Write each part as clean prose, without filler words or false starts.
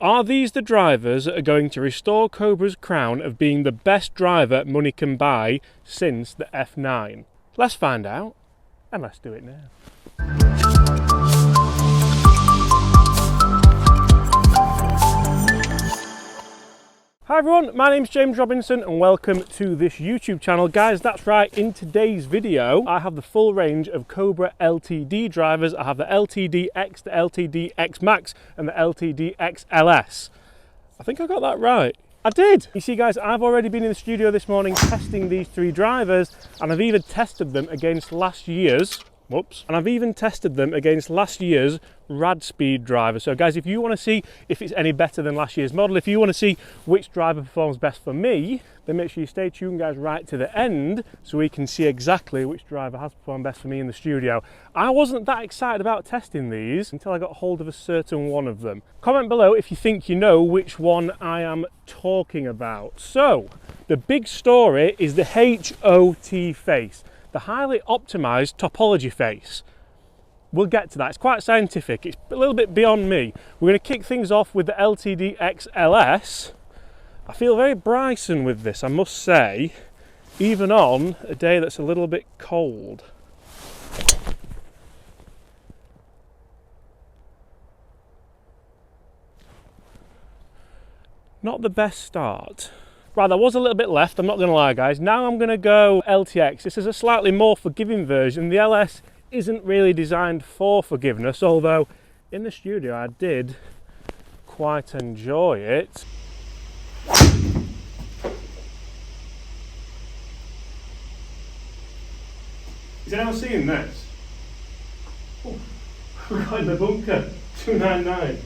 Are these the drivers that are going to restore Cobra's crown of being the best driver money can buy since the F9? Let's find out, and let's do it now. Hi everyone, my name's James Robinson and welcome to this YouTube channel. Guys, that's right, in today's video I have the full range of Cobra LTD drivers. I have the LTD X, the LTD X Max and the LTD X LS. I think I got that right. I did! You see guys, I've already been in the studio this morning testing these three drivers, and I've even tested them against last year's RadSpeed driver. So guys, if you want to see if it's any better than last year's model, if you want to see which driver performs best for me, then make sure you stay tuned guys right to the end so we can see exactly which driver has performed best for me in the studio. I wasn't that excited about testing these until I got hold of a certain one of them. Comment below if you think you know which one I am talking about. So the big story is the HOT face, the highly optimized topology face. We'll get to that. It's quite scientific. It's a little bit beyond me. We're going to kick things off with the LTD X LS. I feel very Bryson with this, I must say, even on a day that's a little bit cold. Not the best start. Right, there was a little bit left, I'm not going to lie guys. Now I'm going to go LTX. This is a slightly more forgiving version. The LS isn't really designed for forgiveness, although in the studio I did quite enjoy it. Is anyone seeing this? Oh, we're right in the bunker, 299.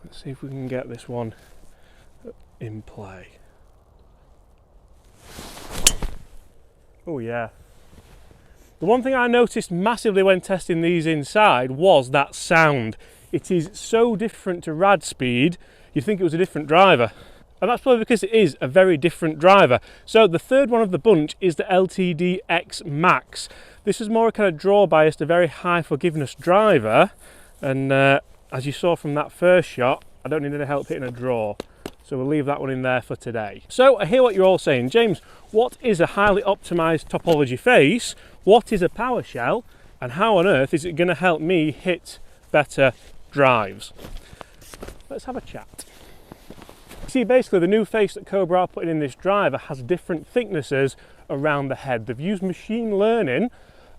Let's see if we can get this one in play. Oh yeah. The one thing I noticed massively when testing these inside was that sound. It is so different to RadSpeed, you'd think it was a different driver. And that's probably because it is a very different driver. So the third one of the bunch is the LTD X Max. This is more a kind of draw biased, a very high forgiveness driver. And as you saw from that first shot, I don't need any help hitting a draw. So we'll leave that one in there for today. So I hear what you're all saying. James, what is a highly optimized topology face? What is a PowerShell? And how on earth is it going to help me hit better drives? Let's have a chat. See, basically the new face that Cobra are putting in this driver has different thicknesses around the head. They've used machine learning,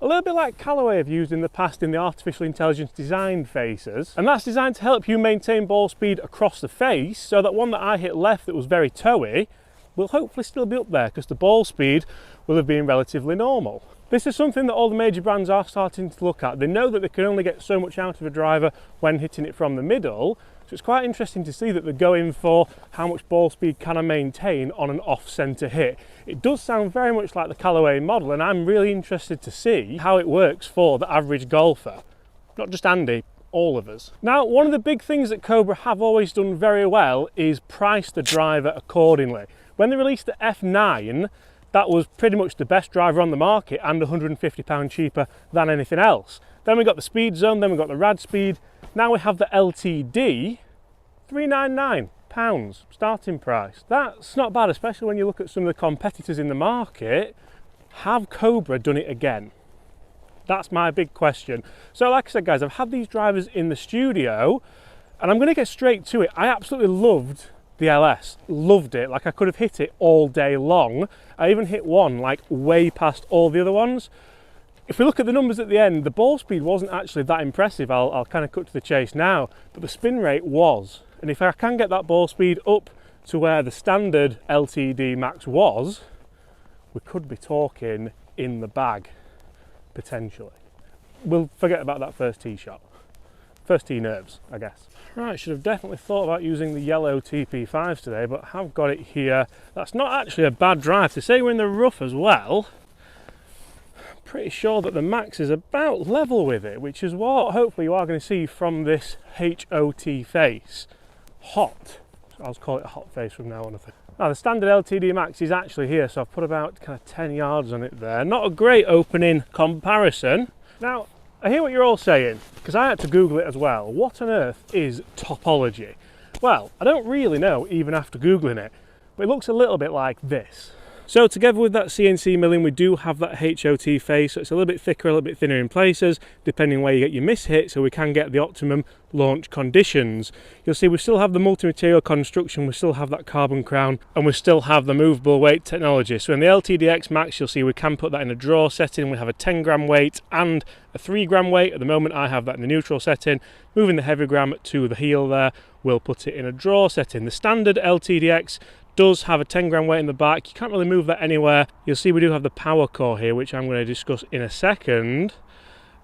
a little bit like Callaway have used in the past in the artificial intelligence designed faces. And that's designed to help you maintain ball speed across the face, so that one that I hit left that was very toey will hopefully still be up there because the ball speed will have been relatively normal. This is something that all the major brands are starting to look at. They know that they can only get so much out of a driver when hitting it from the middle, so it's quite interesting to see that they're going for how much ball speed can I maintain on an off-centre hit. It does sound very much like the Callaway model, and I'm really interested to see how it works for the average golfer. Not just Andy, all of us. Now, one of the big things that Cobra have always done very well is price the driver accordingly. When they released the F9, that was pretty much the best driver on the market and £150 cheaper than anything else. Then we got the Speedzone, then we got the RadSpeed. Now we have the LTD, £399 starting price. That's not bad, especially when you look at some of the competitors in the market. Have Cobra done it again? That's my big question. So like I said guys, I've had these drivers in the studio and I'm going to get straight to it. I absolutely loved the LS, loved it. Like I could have hit it all day long. I even hit one like way past all the other ones. If we look at the numbers at the end, the ball speed wasn't actually that impressive. I'll kind of cut to the chase now, but the spin rate was. And if I can get that ball speed up to where the standard LTD Max was, we could be talking in the bag, potentially. We'll forget about that first tee shot. First tee nerves, I guess. Right, should have definitely thought about using the yellow TP5s today, but I have got it here. That's not actually a bad drive. To say we're in the rough as well, I'm pretty sure that the Max is about level with it, which is what hopefully you are going to see from this HOT face. Hot. I'll call it a hot face from now on, I think. Now the standard LTD Max is actually here, so I've put about kind of 10 yards on it there. Not a great opening comparison. Now, I hear what you're all saying, because I had to Google it as well. What on earth is topology? Well, I don't really know even after Googling it, but it looks a little bit like this. So together with that CNC milling, we do have that HOT face, so it's a little bit thicker, a little bit thinner in places, depending where you get your miss hit, so we can get the optimum launch conditions. You'll see we still have the multi-material construction, we still have that carbon crown, and we still have the movable weight technology. So in the LTDX Max, you'll see we can put that in a draw setting. We have a 10 gram weight and a 3 gram weight. At the moment I have that in the neutral setting. Moving the heavy gram to the heel there, we'll put it in a draw setting. The standard LTDX does have a 10 gram weight in the back. You can't really move that anywhere. You'll see we do have the power core here, which I'm going to discuss in a second.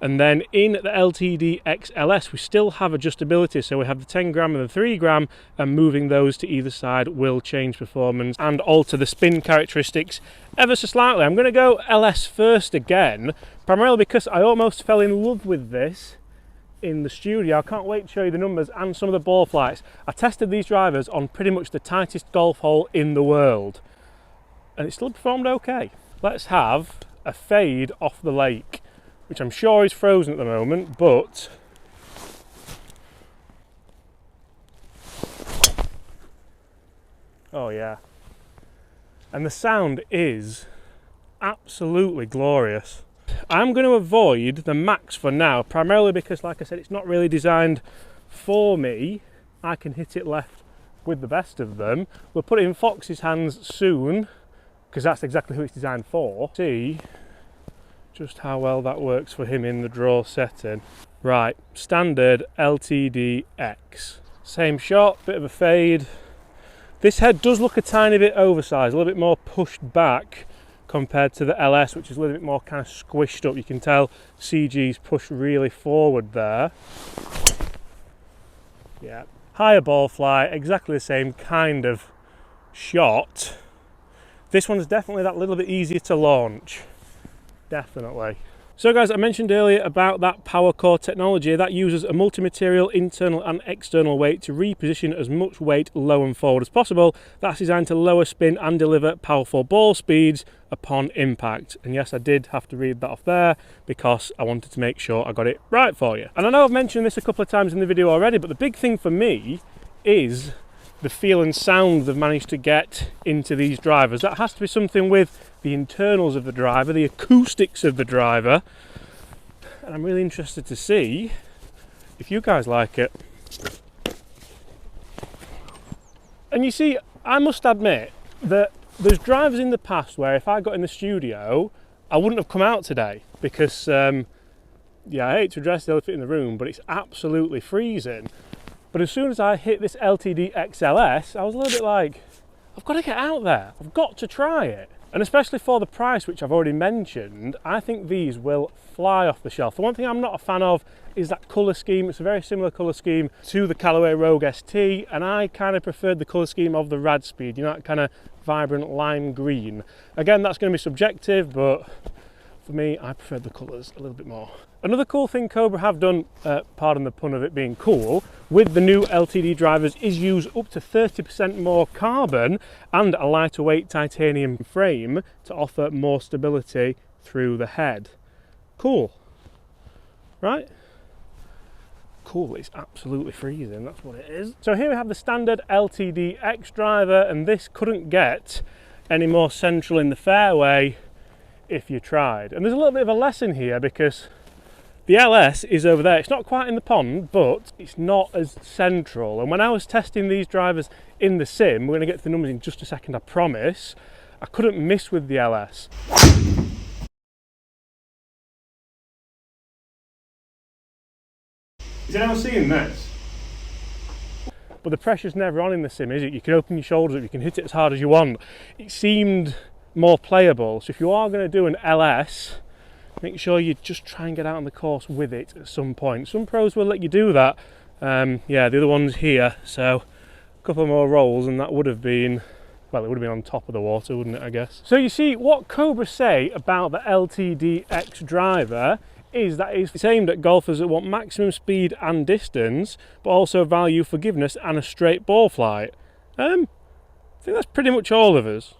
And then in the LTD XLS, we still have adjustability. So we have the 10 gram and the 3 gram, and moving those to either side will change performance and alter the spin characteristics ever so slightly. I'm going to go LS first again, primarily because I almost fell in love with this in the studio. I can't wait to show you the numbers and some of the ball flights. I tested these drivers on pretty much the tightest golf hole in the world, and it still performed okay. Let's have a fade off the lake, which I'm sure is frozen at the moment, but oh yeah. And the sound is absolutely glorious. I'm going to avoid the Max for now, primarily because, like I said, it's not really designed for me. I can hit it left with the best of them. We'll put it in Fox's hands soon, because that's exactly who it's designed for. See just how well that works for him in the draw setting. Right, standard LTDX. Same shot, bit of a fade. This head does look a tiny bit oversized, a little bit more pushed back compared to the LS, which is a little bit more kind of squished up. You can tell CG's pushed really forward there. Yeah, higher ball flight, exactly the same kind of shot. This one's definitely that little bit easier to launch, definitely. So guys, I mentioned earlier about that power core technology that uses a multi-material internal and external weight to reposition as much weight low and forward as possible. That's designed to lower spin and deliver powerful ball speeds upon impact. And yes, I did have to read that off there because I wanted to make sure I got it right for you. And I know I've mentioned this a couple of times in the video already, but the big thing for me is the feel and sound they've managed to get into these drivers. That has to be something with the internals of the driver, the acoustics of the driver, and I'm really interested to see if you guys like it. And you see, I must admit that there's drivers in the past where if I got in the studio, I wouldn't have come out today because, yeah, I hate to address the elephant in the room, but it's absolutely freezing. But as soon as I hit this LTD XLS, I was a little bit like, I've got to get out there, I've got to try it. And especially for the price, which I've already mentioned, I think these will fly off the shelf. The one thing I'm not a fan of is that colour scheme. It's a very similar colour scheme to the Callaway Rogue ST, and I kind of preferred the colour scheme of the RadSpeed, you know, that kind of vibrant lime green. Again, that's going to be subjective, but for me, I prefer the colours a little bit more. Another cool thing Cobra have done, pardon the pun of it being cool, with the new LTD drivers is use up to 30% more carbon and a lighter weight titanium frame to offer more stability through the head. Cool, right? Cool, it's absolutely freezing, that's what it is. So here we have the standard LTD X driver, and this couldn't get any more central in the fairway if you tried. And there's a little bit of a lesson here because the LS is over there. It's not quite in the pond, but it's not as central. And when I was testing these drivers in the sim, we're going to get to the numbers in just a second, I promise, I couldn't miss with the LS. Is anyone seeing this? But the pressure's never on in the sim, is it? You can open your shoulders up, you can hit it as hard as you want. It seemed more playable. So if you are going to do an LS, make sure you just try and get out on the course with it at some point. Some pros will let you do that. Yeah, the other one's here, so a couple more rolls and that would have been, well, it would have been on top of the water, wouldn't it, I guess. So you see, what Cobra say about the LTD X driver is that it's aimed at golfers that want maximum speed and distance, but also value forgiveness and a straight ball flight. I think that's pretty much all of us.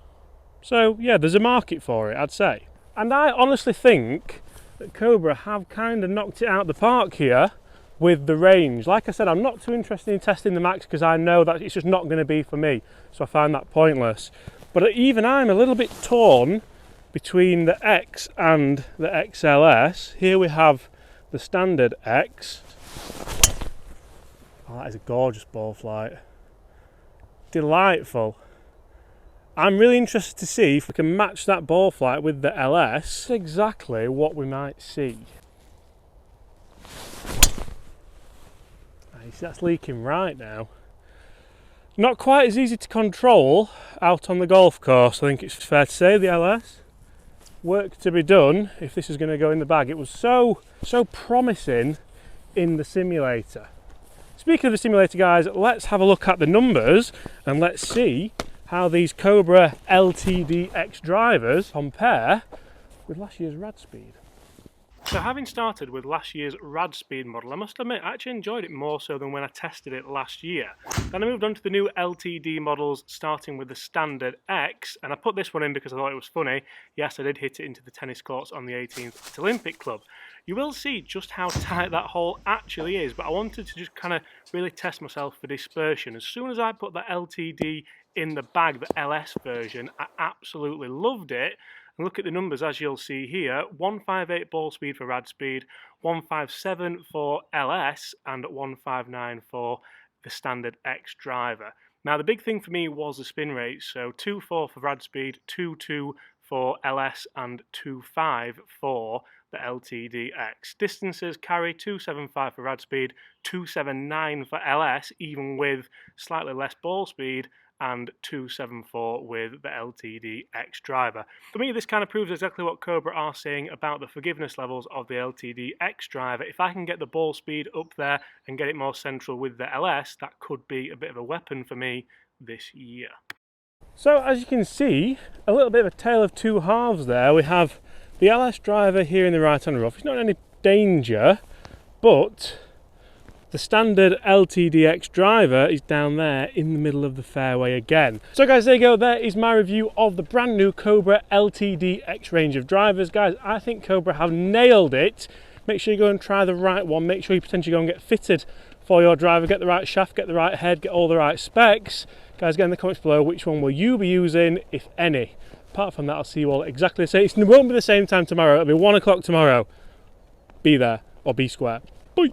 So yeah, there's a market for it, I'd say. And I honestly think that Cobra have kind of knocked it out the park here with the range. Like I said, I'm not too interested in testing the Max because I know that it's just not going to be for me, so I find that pointless. But even I'm a little bit torn between the X and the XLS. Here we have the standard X. Oh, that is a gorgeous ball flight. Delightful. I'm really interested to see if we can match that ball flight with the LS. Exactly what we might see. You see that's leaking right now. Not quite as easy to control out on the golf course, I think it's fair to say, the LS. Work to be done if this is going to go in the bag. It was so promising in the simulator. Speaking of the simulator, guys, let's have a look at the numbers and let's see how these Cobra LTD X drivers compare with last year's RadSpeed. So having started with last year's RadSpeed model, I must admit I actually enjoyed it more so than when I tested it last year. Then I moved on to the new LTD models, starting with the standard X, and I put this one in because I thought it was funny. Yes, I did hit it into the tennis courts on the 18th Olympic Club. You will see just how tight that hole actually is, but I wanted to just kind of really test myself for dispersion. As soon as I put the LTD in the bag, the LS version, I absolutely loved it. And look at the numbers as you'll see here, 158 ball speed for RadSpeed, 157 for LS and 159 for the standard X driver. Now the big thing for me was the spin rate, so 2.4 for RadSpeed, 2.2 for LS and 2.5 for the LTD X. Distances carry 2.75 for RadSpeed, 2.79 for LS, even with slightly less ball speed, and 2.74 with the LTD X driver. For me, this kind of proves exactly what Cobra are saying about the forgiveness levels of the LTD X driver. If I can get the ball speed up there and get it more central with the LS, that could be a bit of a weapon for me this year. So as you can see, a little bit of a tale of two halves there. We have the LS driver here in the right-hand rough. It's not in any danger, but the standard LTD X driver is down there in the middle of the fairway again. So guys, there you go. There is my review of the brand new Cobra LTD X range of drivers. Guys, I think Cobra have nailed it. Make sure you go and try the right one. Make sure you potentially go and get fitted for your driver. Get the right shaft, get the right head, get all the right specs. Guys, get in the comments below which one will you be using, if any. Apart from that, I'll see you all exactly the same. It won't be the same time tomorrow. It'll be 1 o'clock tomorrow. Be there or be square. Bye.